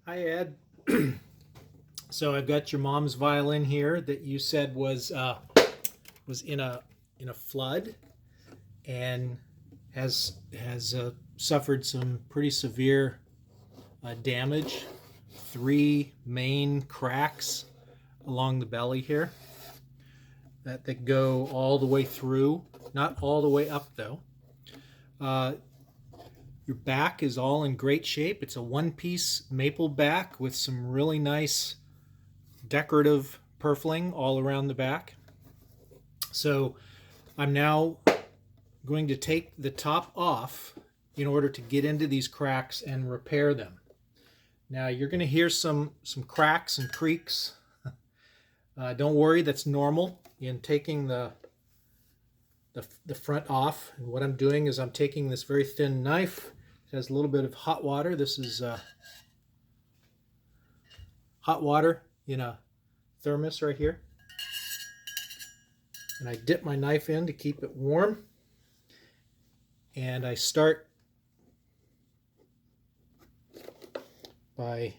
Hi, Ed. So I've got your mom's violin here that you said was in a flood and has suffered some pretty severe damage. 3 main cracks along the belly here that go all the way through, not all the way up though. Your back is all in great shape. It's a one-piece maple back with some really nice decorative purfling all around the back. So I'm now going to take the top off in order to get into these cracks and repair them. Now you're going to hear some cracks and creaks. Don't worry, that's normal in taking the front off. And what I'm doing is I'm taking this very thin knife. It has a little bit of hot water. This is hot water in a thermos right here. And I dip my knife in to keep it warm. And I start by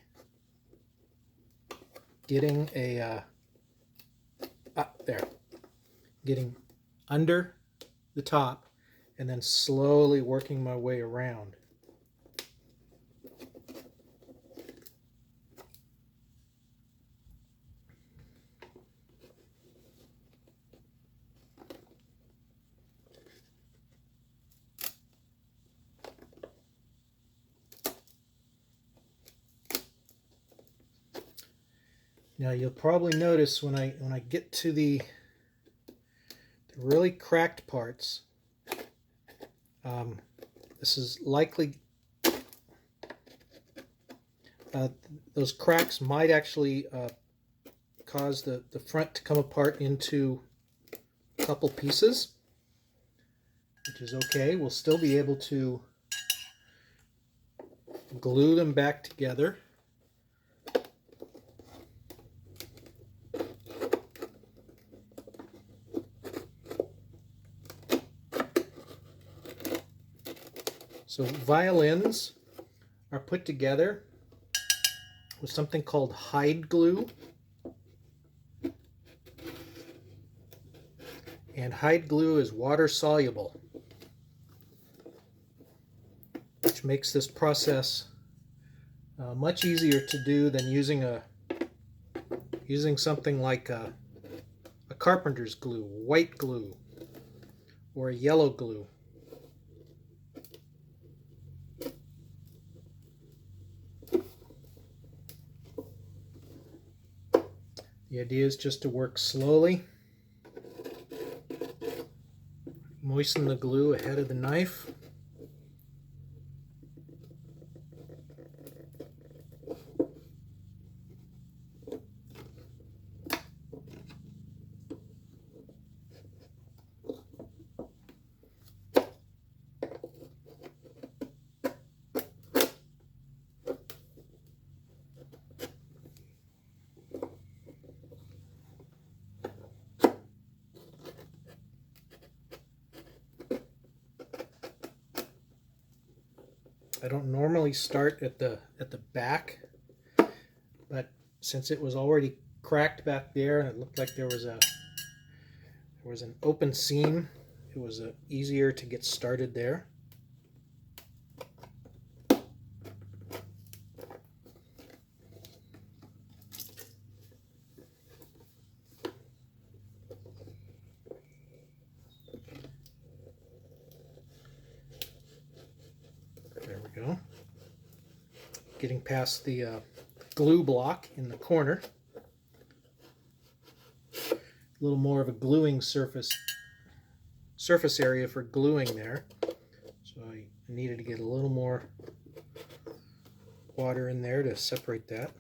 getting getting under the top and then slowly working my way around. Now you'll probably notice when I get to the really cracked parts, this is likely those cracks might actually cause the front to come apart into a couple pieces, which is okay. We'll still be able to glue them back together. So violins are put together with something called hide glue. And hide glue is water soluble, which makes this process much easier to do than using something like a carpenter's glue, white glue, or a yellow glue. The idea is just to work slowly. Moisten the glue ahead of the knife. I don't normally start at the back, but since it was already cracked back there and it looked like there was an open seam, it was easier to get started there. There we go. Getting past the glue block in the corner. A little more of a gluing surface area for gluing there. So I needed to get a little more water in there to separate that.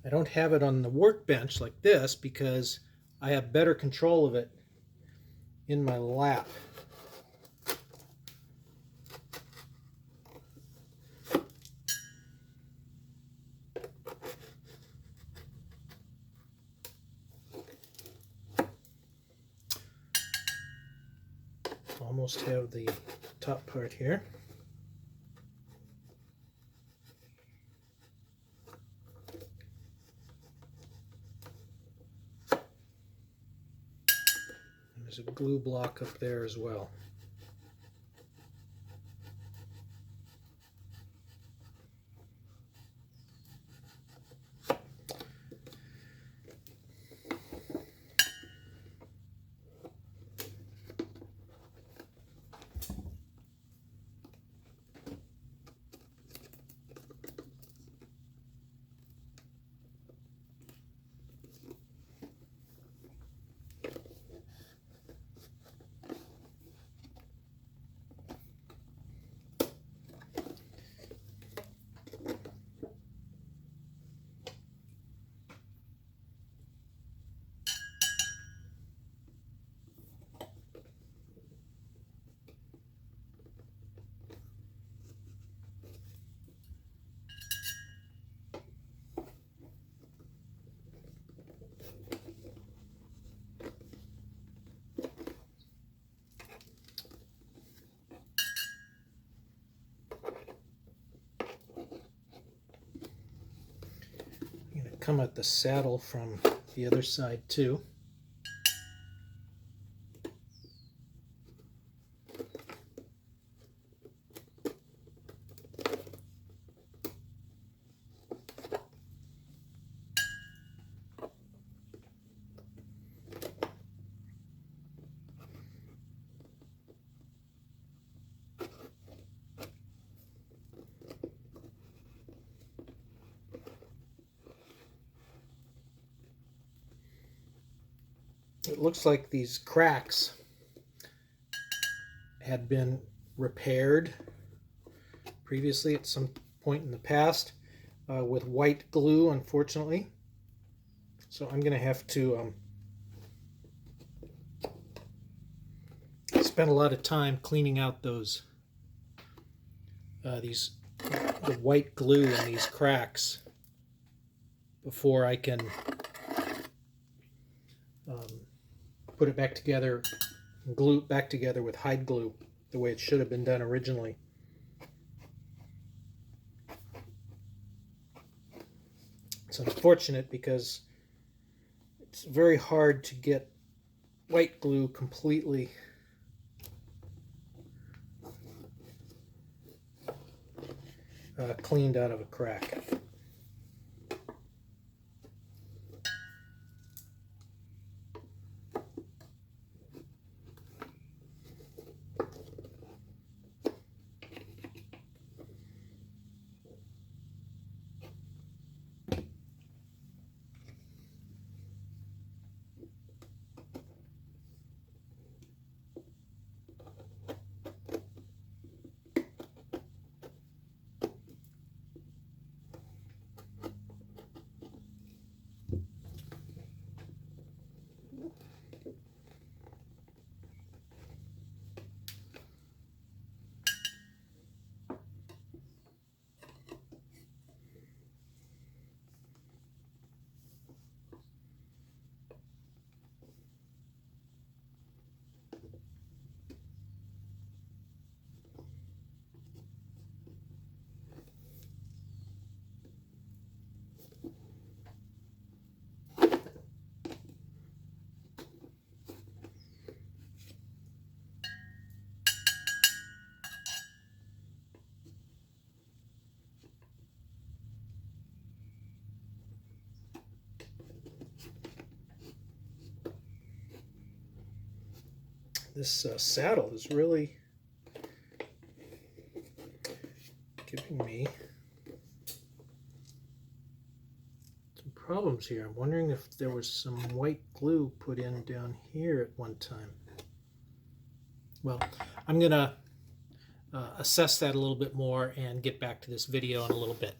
I don't have it on the workbench like this because I have better control of it in my lap. almost have the top part here. And there's a glue block up there as well. Come at the saddle from the other side too. It looks like these cracks had been repaired previously at some point in the past with white glue, unfortunately. So I'm going to have to spend a lot of time cleaning out those the white glue in these cracks before I can put it back together, glue it back together with hide glue the way it should have been done originally. It's unfortunate because it's very hard to get white glue completely cleaned out of a crack. This saddle is really giving me some problems here. I'm wondering if there was some white glue put in down here at one time. Well, I'm going to assess that a little bit more and get back to this video in a little bit.